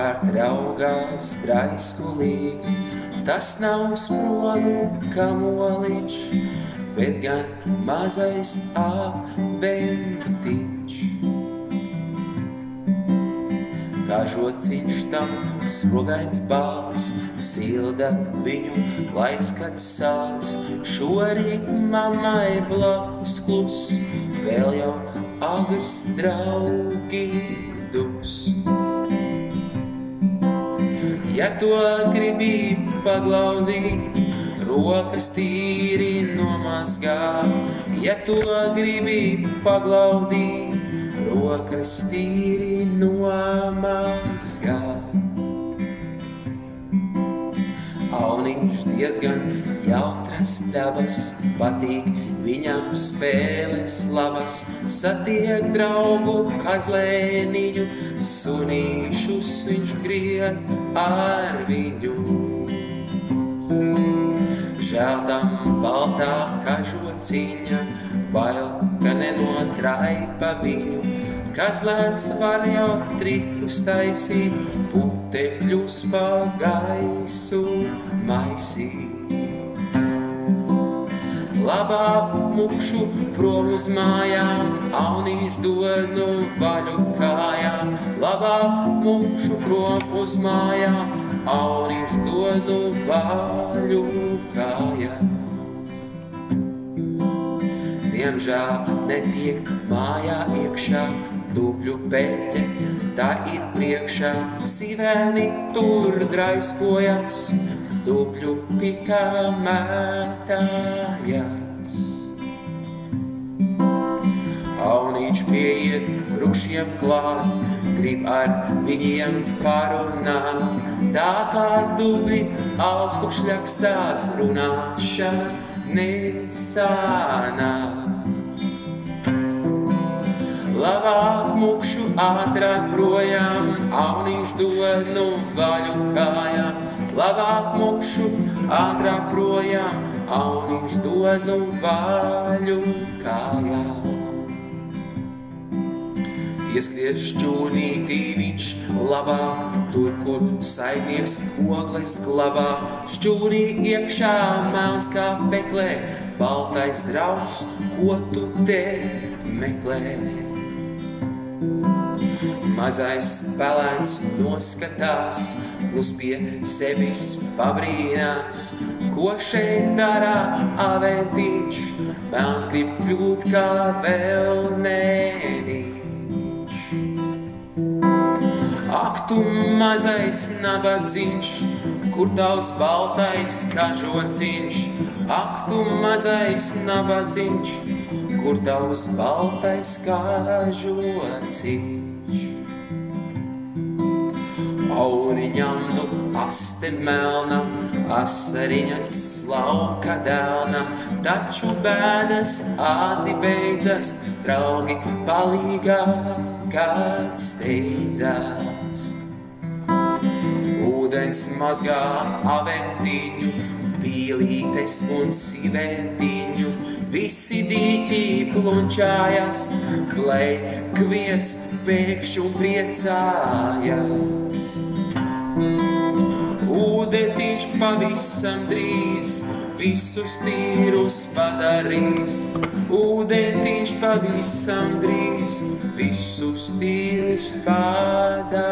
apkārt raugās draiskulīgi. Tas nav sprogu kamoliņš, bet gan mazais aventiņš. Kā žociņš tam sprogains balts, silda viņu, lai skats sāc. Šorīt mammai blakus klus, vēl jau agrs draugi dus. Ja to gribi paglaudīt, rokas tīri nomazgā. Ja to gribi paglaudīt, rokas tīri nomazgā. Auniņš diezgan jautras dabas, patīk viņam spēles labas. Satiek draugu kazlēniņu, sunīšus viņš gried ar viņu. Žēl tam baltā kažociņa, bail, ka nenotraipa viņu. Kazlēns var jau trikus taisīt, putekļus pa gaisu maisīt. Labāk mukšu prom uz mājām, auniņš dod nu vaļu kājām. Labāk mukšu prom uz mājām, auniņš dod nu vaļu kājām. Diemžēl netiek mājā iekšā dubļu peļķe, tā ir priekšā. Sivēni tur draiskojas, dubļu pikā mētājas. Auniņš pieiet rukšiem klāt, grib ar viņiem parunāt. Tā kā dubļi augstukšļakstās, runāšana nesanāk. Labāk mukšu ātrāk projām, auniņš dod nu vaļu kājām. Labāk mukšu ātrāk projām, auniņš dod nu vaļu kājām. Ieskries šķūnītī viņš labāk, tur, kur saimnieks ogles glabā. Šķūnī iekšā melns kā peklē, baltais draugs, ko tu te meklē. Mazais pelēns noskatās, klus pie sevis pabrīnās. Ko šeit darā aventiņš, melns grib kļūt kā vēlnēniņš. Ak, tu mazais nabadzīņš, kur tavs baltais kažociņš. Ak, tu mazais nabadzīņš, kur tavs baltais kažociņš. Auniņam nu aste melna, asariņas lauka dēlna. Taču bēdas ātri beidzas, draugi palīgā kāds steidzās. Ūdens mazgā aventiņu, pīlītes un siventiņu. Visi dīķī plunčājas, blei kviets pēkšņu priecājas. Ūdentiņš pavisam drīz visus tīrus padarīs. Ūdentiņš pavisam drīz visus tīrus padarīs.